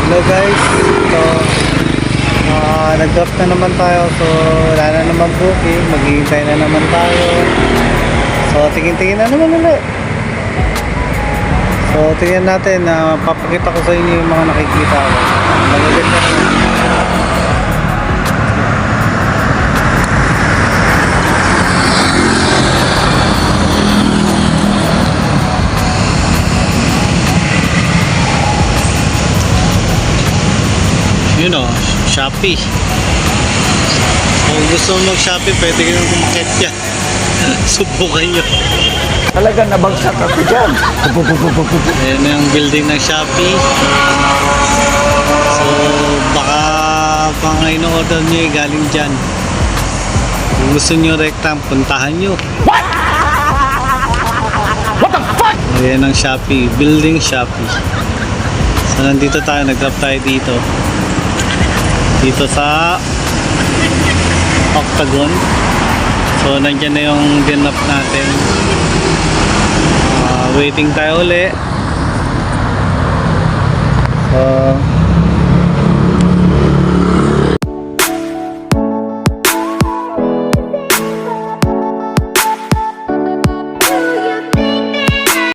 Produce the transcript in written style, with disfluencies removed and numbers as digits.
Hello guys, so nag-drop na naman tayo, so wala na naman booking, maghihintay na naman tayo. So tingin-tingin na naman ulit. So tingnan natin, papakita ko sa inyo yung mga nakikita ko. Magaganda naman. Yun o, Shopee. Kung gusto mo mag-Shopee, pwede ka nang kumakit yan. Subukan nyo. Talaga nabagsak ako dyan. Ayan na yung building ng Shopee. So, baka pang ino-order nyo galing dyan. Kung gusto nyo rectam, puntahan nyo. What the fuck? Ayan ang Shopee, building Shopee. So, nandito tayo, nag-drop tayo dito. Dito sa Octagon. So nandyan na yung dinap natin. Waiting tayo uli. So